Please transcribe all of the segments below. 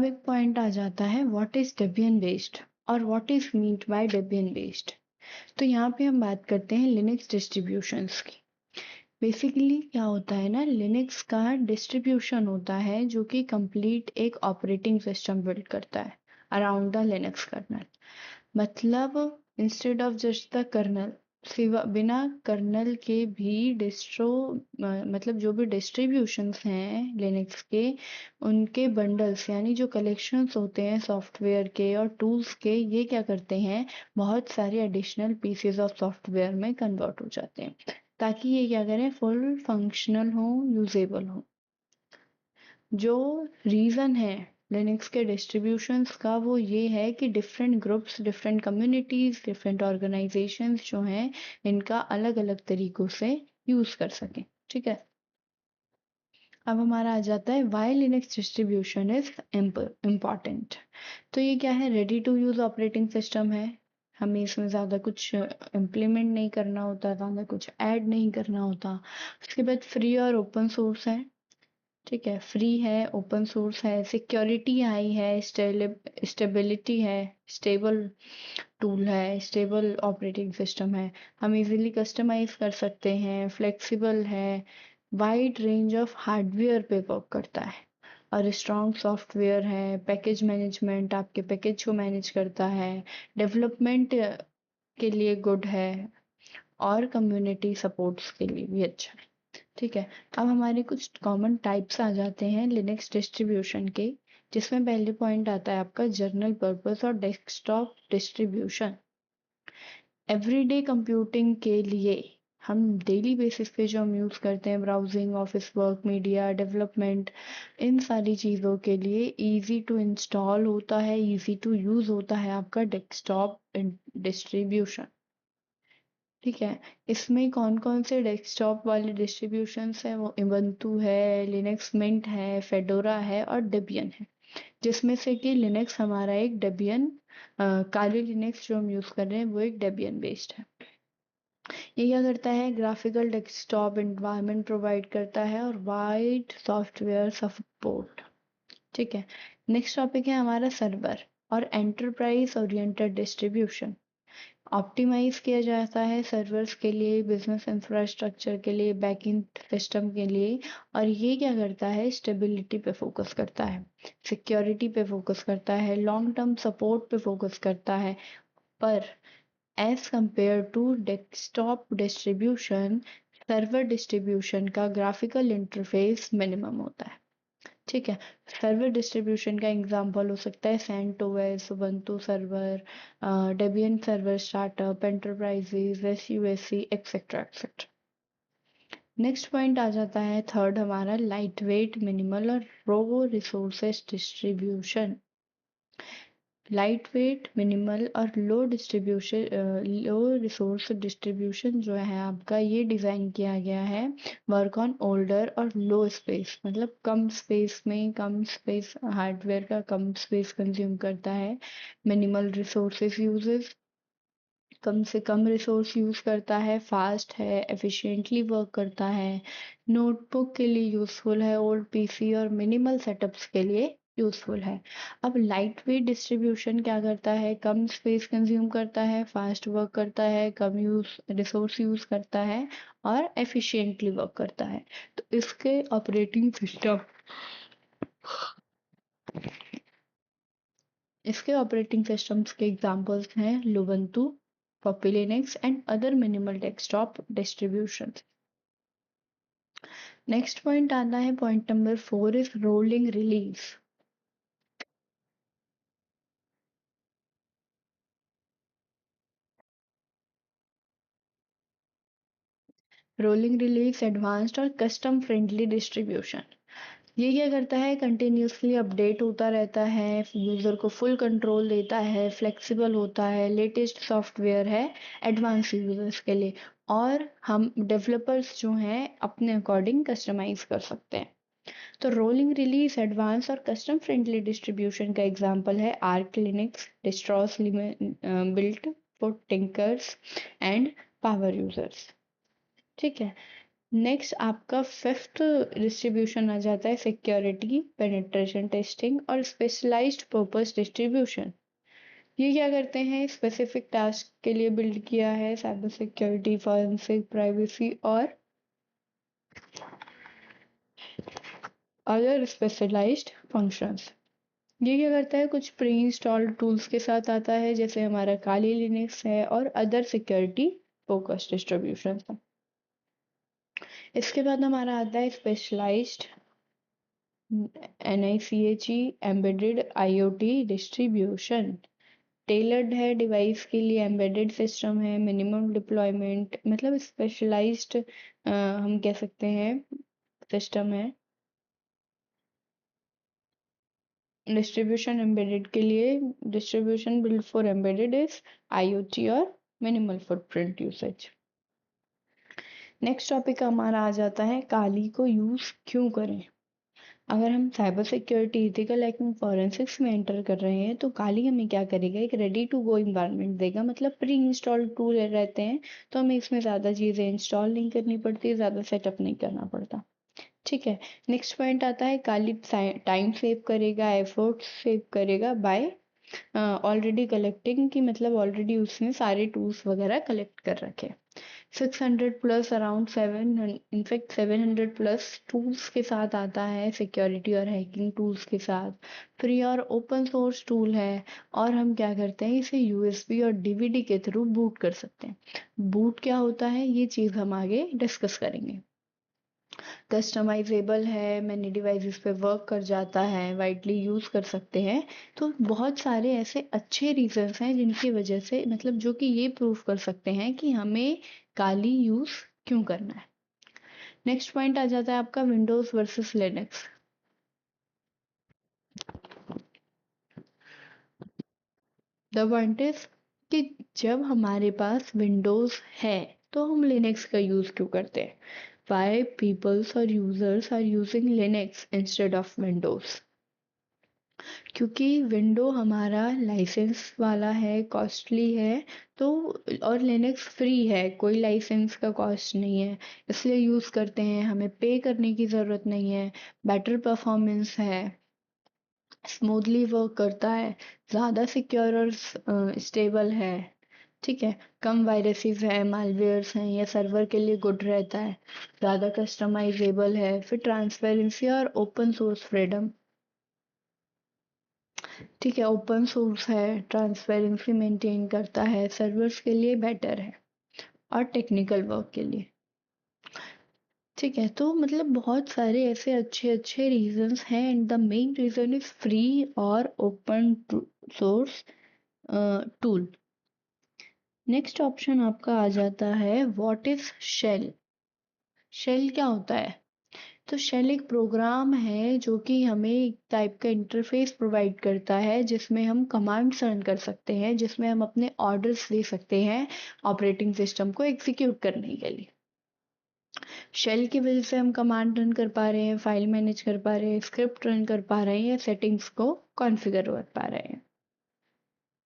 अब एक पॉइंट आ जाता है व्हाट इज डेबियन बेस्ड और what is meant by Debian based. तो यहाँ पे हम बात करते हैं लिनक्स डिस्ट्रीब्यूशंस की। बेसिकली क्या होता है ना, लिनक्स का डिस्ट्रीब्यूशन होता है जो कि कंप्लीट एक ऑपरेटिंग सिस्टम बिल्ड करता है अराउंड द लिनक्स कर्नल। मतलब instead of just the kernel, सिवा बिना कर्नल के भी डिस्ट्रो मतलब जो भी डिस्ट्रीब्यूशंस हैं लिनक्स के, उनके बंडल्स यानी जो कलेक्शंस होते हैं सॉफ्टवेयर के और टूल्स के, ये क्या करते हैं, बहुत सारे एडिशनल पीसेस ऑफ सॉफ्टवेयर में कन्वर्ट हो जाते हैं ताकि ये क्या करें, फुल फंक्शनल हो, यूजेबल हो। जो रीज़न है लिनक्स के डिस्ट्रीब्यूशंस का वो ये है कि different groups, different communities, different organisations जो हैं इनका अलग अलग तरीकों से यूज़ कर सकें। ठीक है, अब हमारा आ जाता है why Linux distribution is important. तो ये क्या है, ready to use operating system है। हमें इसमें ज़्यादा कुछ इम्प्लीमेंट नहीं करना होता, ज़्यादा कुछ ऐड नहीं करना होता। उसके बाद फ्री और ओपन सोर्स है। ठीक है, फ्री है, ओपन सोर्स है, सिक्योरिटी हाई है, स्टेबिलिटी है, स्टेबल टूल है, स्टेबल ऑपरेटिंग सिस्टम है, हम इजीली कस्टमाइज कर सकते हैं, फ्लेक्सिबल है, वाइड रेंज ऑफ हार्डवेयर पे वर्क करता है और स्ट्रॉन्ग सॉफ्टवेयर है, पैकेज मैनेजमेंट आपके पैकेज को मैनेज करता है, डेवलपमेंट के लिए गुड है और कम्युनिटी सपोर्ट्स के लिए भी अच्छा है। ठीक है, अब हमारे कुछ कॉमन टाइप्स आ जाते हैं लिनक्स डिस्ट्रीब्यूशन के, जिसमें पहले पॉइंट आता है आपका जनरल पर्पस और डेस्कटॉप डिस्ट्रीब्यूशन। एवरीडे कंप्यूटिंग के लिए हम डेली बेसिस पे जो हम यूज़ करते हैं, browsing, office work, media, development, इन सारी चीज़ों के लिए इजी टू इंस्टॉल होता है, इजी टू यूज़ होता है आपका डेस्कटॉप डिस्ट्रीब्यूशन। ठीक है, इसमें कौन कौन से डेस्कटॉप वाले डिस्ट्रीब्यूशंस हैं, वो उबंटू है, लिनक्स मिंट है, फेडोरा है और डेबियन है। जिसमें से कि लिनक्स हमारा एक डेबियन, काली लिनक्स जो हम यूज़ कर रहे हैं वो एक डेबियन बेस्ड है। ये क्या करता है, ग्राफिकल डेस्कटॉप एनवायरनमेंट प्रोवाइड करता है और वाइड सॉफ्टवेयर सपोर्ट। ठीक है, नेक्स्ट टॉपिक है हमारा सर्वर और एंटरप्राइज ओरिएंटेड डिस्ट्रीब्यूशन। ऑप्टिमाइज किया जाता है सर्वर्स के लिए, बिजनेस इंफ्रास्ट्रक्चर के लिए, बैकएंड सिस्टम के लिए, और ये क्या करता है, स्टेबिलिटी पे फोकस करता है, सिक्योरिटी पे फोकस करता है, लॉन्ग टर्म सपोर्ट पे फोकस करता है। पर as compared to desktop distribution, server distribution का ग्राफिकल इंटरफेस मिनिमम होता है। ठीक है, सर्वर डिस्ट्रीब्यूशन का एग्जांपल हो सकता है CentOS, Ubuntu server, Debian server startup, enterprises, SUSC, etcetera etcetera. Next point आ जाता है थर्ड हमारा, लाइट वेट, मिनिमल और low resources distribution. Light weight, minimal और लो रिसोर्स डिस्ट्रीब्यूशन जो है आपका, ये डिज़ाइन किया गया है वर्क ऑन ओल्डर और लो स्पेस, मतलब कम स्पेस में, कम स्पेस हार्डवेयर का कम स्पेस कंज्यूम करता है। मिनिमल रिसोर्सेज यूजेस, कम से कम रिसोर्स यूज़ करता है, फास्ट है, एफिशिएंटली वर्क करता है, नोटबुक के लिए यूज़फुल है, ओल्ड पीसी और मिनिमल सेटअप्स के लिए यूज़फुल है। अब लाइट वेट डिस्ट्रीब्यूशन क्या करता है, कम स्पेस कंज्यूम करता है, फास्ट वर्क करता है, कम रिसोर्स यूज़ करता है और एफिशिएंटली वर्क करता है। तो इसके ऑपरेटिंग सिस्टम्स के एग्जांपल्स हैं Lubuntu, Puppy Linux and other minimal desktop distributions. Next point आता है, point number 4 is rolling release. Rolling release advanced और कस्टम फ्रेंडली डिस्ट्रीब्यूशन। ये क्या करता है, कंटिन्यूसली अपडेट होता रहता है, यूजर को फुल कंट्रोल देता है, फ्लेक्सिबल होता है, लेटेस्ट सॉफ्टवेयर है एडवांस यूजर्स के लिए, और हम डेवलपर्स जो हैं अपने अकॉर्डिंग कस्टमाइज कर सकते हैं। तो रोलिंग रिलीज, एडवांस और कस्टम फ्रेंडली डिस्ट्रीब्यूशन का एग्जांपल है Arch Linux, distros built for tinkers and power users. ठीक है, नेक्स्ट आपका फिफ्थ डिस्ट्रीब्यूशन आ जाता है सिक्योरिटी, पेनिट्रेशन टेस्टिंग और स्पेशलाइज्ड पर्पस डिस्ट्रीब्यूशन। ये क्या करते हैं, स्पेसिफिक टास्क के लिए बिल्ड किया है, साइबर सिक्योरिटी, फॉरेंसिक, प्राइवेसी और अदर स्पेशलाइज्ड फंक्शंस। ये क्या करता है, कुछ प्री इंस्टॉल्ड टूल्स के साथ आता है, जैसे हमारा काली लिनक्स है और अदर सिक्योरिटी फोकस डिस्ट्रीब्यूशन है। इसके बाद हमारा आता है specialized NICHE embedded IoT distribution. Tailored है डिवाइस के लिए, एम्बेडेड सिस्टम है, मिनिमम डिप्लॉयमेंट, मतलब स्पेशलाइज्ड हम कह सकते हैं सिस्टम है। डिस्ट्रीब्यूशन एम्बेडेड के लिए, distribution build for embedded is IoT और minimal footprint usage. Next topic हमारा आ जाता है काली को यूज क्यों करें। अगर हम cyber security, ethical hacking, forensics में एंटर कर रहे हैं तो काली हमें क्या करेगा, एक रेडी टू गो इन्वायरमेंट देगा, मतलब प्री इंस्टॉल्ड टूल रहते हैं तो हमें इसमें ज़्यादा चीज़ें इंस्टॉल नहीं करनी पड़ती, ज़्यादा सेटअप नहीं करना पड़ता। ठीक है। नेक्स्ट पॉइंट आता है काली टाइम सेव करेगा, एफर्ट सेव करेगा बाय ऑलरेडी कलेक्टिंग, की मतलब ऑलरेडी उसने सारे टूल्स वगैरह कलेक्ट कर रखे। 600 plus, around 700, in fact 700 plus tools के साथ आता है, सिक्योरिटी और हैकिंग टूल्स के साथ। फ्री और ओपन सोर्स टूल है और हम क्या करते हैं, इसे USB और DVD के थ्रू बूट कर सकते हैं। बूट क्या होता है, ये चीज़ हम आगे डिस्कस करेंगे। कस्टमाइजेबल है, मैनी डिवाइसेस पे वर्क कर जाता है, वाइडली यूज़ कर सकते हैं। तो बहुत सारे ऐसे अच्छे रीजंस हैं जिनकी वजह से, मतलब जो कि ये प्रूफ कर सकते हैं कि हमें काली यूज़ क्यों करना है। नेक्स्ट पॉइंट आ जाता है आपका Windows versus Linux. The point is कि जब हमारे पास विंडोज़ है तो हम लिनक्स का यूज़ क्यों करते हैं। Why peoples or users are using Linux instead of Windows? क्योंकि विंडो हमारा लाइसेंस वाला है, कॉस्टली है, तो और लिनक्स फ्री है, कोई लाइसेंस का कॉस्ट नहीं है, इसलिए यूज़ करते हैं, हमें पे करने की ज़रूरत नहीं है, बेटर परफॉर्मेंस है, स्मूथली वर्क करता है, ज़्यादा सिक्योर और स्टेबल है। ठीक है। कम वायरसेस है, मालवेयर्स हैं, या सर्वर के लिए गुड रहता है, ज़्यादा कस्टमाइजेबल है, फिर ट्रांसपेरेंसी और ओपन सोर्स फ्रीडम। ठीक है, ओपन सोर्स है, ट्रांसपेरेंसी मेंटेन करता है, सर्वर्स के लिए बेटर है और टेक्निकल वर्क के लिए। ठीक है, तो मतलब बहुत सारे ऐसे अच्छे अच्छे रीजंस हैं and the main reason is free और open source tool. Next option आपका आ जाता है व्हाट इज शेल। शेल क्या होता है, तो शेल एक प्रोग्राम है जो कि हमें एक टाइप का इंटरफेस प्रोवाइड करता है जिसमें हम कमांड्स रन कर सकते हैं, जिसमें हम अपने ऑर्डर्स दे सकते हैं ऑपरेटिंग सिस्टम को एग्जीक्यूट करने के लिए। शेल की वजह से हम कमांड रन कर पा रहे हैं, फाइल मैनेज कर पा रहे हैं, स्क्रिप्ट रन कर पा रहे हैं, या सेटिंग्स को कॉन्फ़िगर कर पा रहे हैं।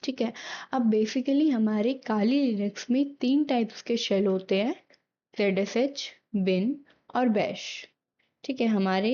ठीक है। अब बेसिकली हमारे काली लिनक्स में तीन टाइप्स के शेल होते हैं, ZSH, बिन और बैश। ठीक है, हमारे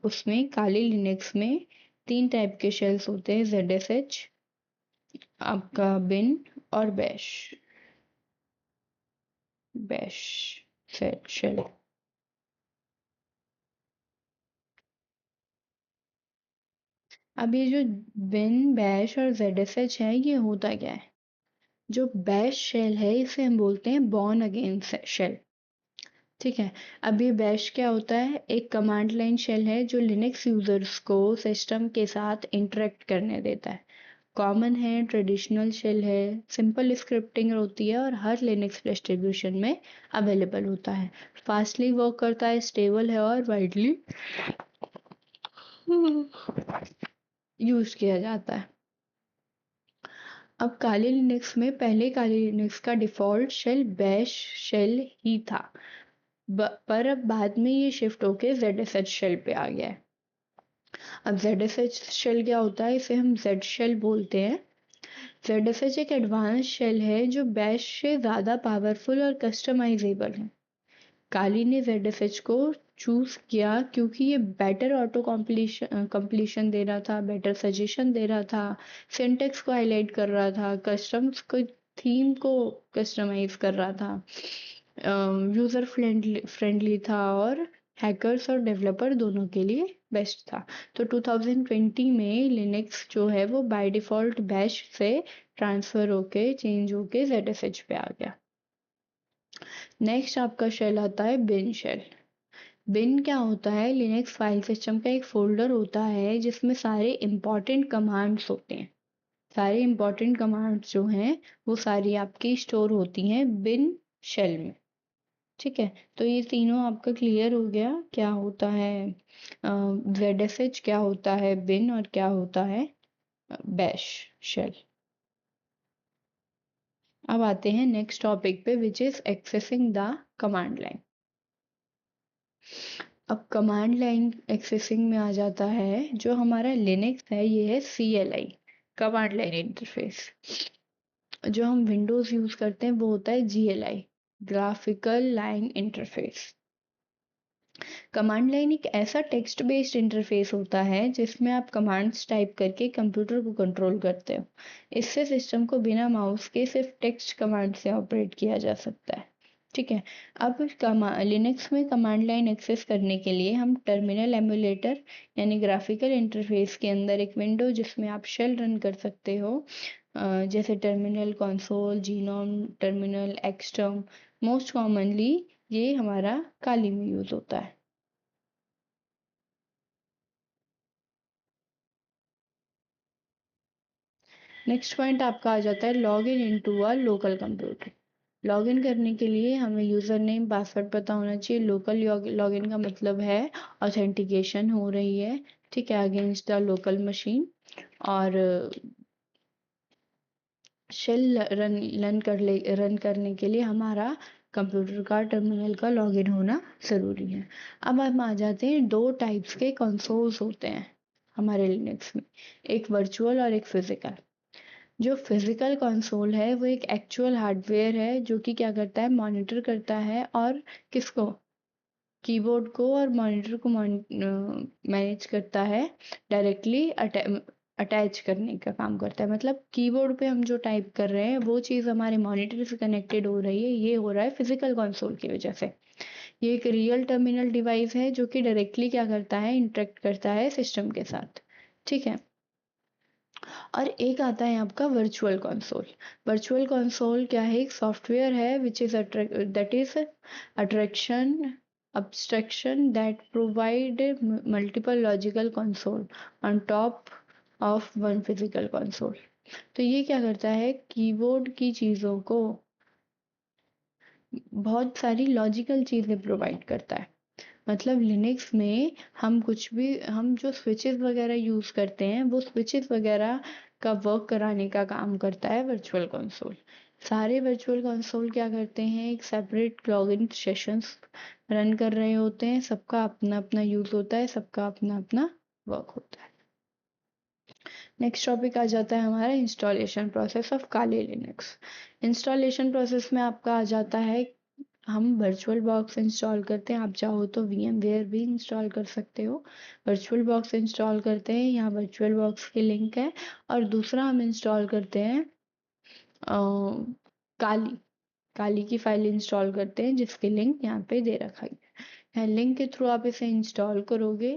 उसमें काली लिनक्स में तीन टाइप के शेल्स होते हैं, ZSH, आपका बिन और बैश। Bash shell. अब ये जो बिन, बैश और ZSH है, ये होता क्या है। जो बैश शेल है इसे हम बोलते हैं बॉर्न अगेन शेल। ठीक है। अब ये बैश क्या होता है, एक कमांड लाइन शेल है जो लिनक्स यूजर्स को सिस्टम के साथ इंटरेक्ट करने देता है। कॉमन है, ट्रेडिशनल शेल है, सिंपल स्क्रिप्टिंग होती है और हर लिनक्स डिस्ट्रीब्यूशन में अवेलेबल होता है, फास्टली वर्क करता है, स्टेबल है और वाइडली यूज किया जाता है। अब काली लिनक्स में, पहले काली लिनक्स का डिफ़ॉल्ट शेल बैश शेल ही था, पर अब बाद में ये शिफ्ट होके ZSH शेल पे आ गया है। अब ZSH शेल क्या होता है, इसे हम Z शेल बोलते हैं। ZSH एक एडवांस शेल है जो बैश से ज़्यादा पावरफुल और कस्टमाइजेबल है। काली ने ZSH को चूज किया क्योंकि ये बेटर ऑटो कंप्लीशन दे रहा था, बेटर सजेशन दे रहा था, सिंटेक्स को हाईलाइट कर रहा था, कस्टम्स को थीम को कस्टमाइज कर रहा था, यूजर फ्रेंडली था और हैकर्स और डेवलपर दोनों के लिए बेस्ट था। तो 2020 में लिनक्स जो है वो बाय डिफॉल्ट बैश से ट्रांसफर होके चेंज होके ZSH पे आ गया। नेक्स्ट आपका शेल आता है बिन शेल। बिन क्या होता है? लिनक्स फाइल सिस्टम का एक फोल्डर होता है जिसमें सारे इंपॉर्टेंट कमांड्स होते हैं। सारे इंपॉर्टेंट कमांड्स जो हैं वो सारी आपकी स्टोर होती हैं बिन शेल में। ठीक है, तो ये तीनों आपका क्लियर हो गया, क्या होता है ZSH, क्या होता है बिन और क्या होता है बैश शेल। अब आते हैं नेक्स्ट टॉपिक पे which is accessing the command line. अब कमांड लाइन एक्सेसिंग में आ जाता है, जो हमारा लिनक्स है ये है CLI, कमांड लाइन इंटरफेस। जो हम विंडोज यूज करते हैं वो होता है GLI, graphical line interface. Command line एक ऐसा टेक्स्ट बेस्ड इंटरफेस होता है जिसमें आप कमांड्स टाइप करके कंप्यूटर को कंट्रोल करते हो। इससे सिस्टम को बिना माउस के सिर्फ टेक्स्ट कमांड से ऑपरेट किया जा सकता है। ठीक है, अब लिनक्स में कमांड लाइन एक्सेस करने के लिए हम टर्मिनल एमुलेटर यानी ग्राफिकल इंटरफेस के अंदर एक विंडो जिसमें आप शेल रन कर सकते हो, जैसे terminal console, GNOME terminal, xterm. Most commonly ये हमारा काली में यूज होता है। नेक्स्ट पॉइंट आपका आ जाता है log in into a local computer. Log in करने के लिए हमें यूजर नेम पासवर्ड पता होना चाहिए। लोकल लॉग इन का मतलब है ऑथेंटिकेशन हो रही है, ठीक है, अगेंस्ट द लोकल मशीन। और शेल रन करने के लिए हमारा कंप्यूटर का टर्मिनल का लॉगिन होना ज़रूरी है। अब हम आ जाते हैं, दो टाइप्स के कंसोल्स होते हैं हमारे लिनक्स में, एक वर्चुअल और एक फिजिकल। जो फिजिकल कंसोल है वो एक एक्चुअल हार्डवेयर है जो कि क्या करता है, मॉनिटर करता है और किसको, कीबोर्ड को और मॉनिटर को मैनेज करता है, डायरेक्टली अटैच करने का काम करता है। मतलब कीबोर्ड पे हम जो टाइप कर रहे हैं वो चीज़ हमारे मॉनिटर से कनेक्टेड हो रही है, ये हो रहा है फिजिकल कंसोल की वजह से। ये एक रियल टर्मिनल डिवाइस है जो कि डायरेक्टली क्या करता है, इंटरेक्ट करता है सिस्टम के साथ। ठीक है, और एक आता है आपका वर्चुअल कंसोल। वर्चुअल कंसोल क्या है, एक सॉफ्टवेयर है which is that is attraction abstraction that provide multiple logical console on top of one physical console। तो ये क्या करता है, कीबोर्ड की चीज़ों को बहुत सारी लॉजिकल चीज़ें प्रोवाइड करता है। मतलब लिनक्स में हम कुछ भी, हम जो स्विचेस वगैरह यूज़ करते हैं वो स्विचेस वगैरह का वर्क कराने का काम करता है वर्चुअल कंसोल। सारे वर्चुअल कंसोल क्या करते हैं, एक सेपरेट लॉगिन सेशंस रन कर रहे होते हैं, सबका अपना अपना यूज़ होता है, सबका अपना अपना वर्क होता है। नेक्स्ट टॉपिक आ जाता है हमारा installation process of Kali Linux. Installation process में आपका आ जाता है, हम वर्चुअल बॉक्स इंस्टॉल करते हैं, आप चाहो तो VMware भी इंस्टॉल कर सकते हो। वर्चुअल बॉक्स इंस्टॉल करते हैं, यहाँ वर्चुअल बॉक्स की लिंक है। और दूसरा हम इंस्टॉल करते हैं काली काली की फाइल इंस्टॉल करते हैं जिसकी लिंक यहाँ पे दे रखा है। लिंक के थ्रू आप इसे इंस्टॉल करोगे,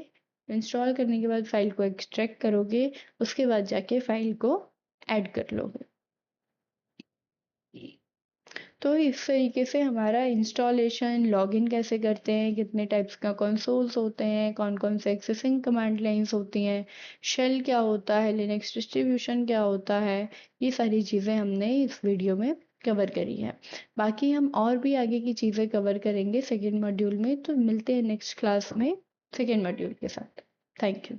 इंस्टॉल करने के बाद फाइल को एक्सट्रैक्ट करोगे, उसके बाद जाके फाइल को ऐड कर लोगे। तो इस तरीके से हमारा इंस्टॉलेशन, लॉगिन कैसे करते हैं, कितने टाइप्स का कंसोल्स होते हैं, कौन कौन से एक्सेसिंग कमांड लाइंस होती हैं, शेल क्या होता है, लिनक्स डिस्ट्रीब्यूशन क्या होता है, ये सारी चीज़ें हमने इस वीडियो में कवर करी है। बाकी हम और भी आगे की चीज़ें कवर करेंगे सेकेंड मॉड्यूल में, तो मिलते हैं नेक्स्ट क्लास में सेकेंड मॉड्यूल के साथ। Thank you.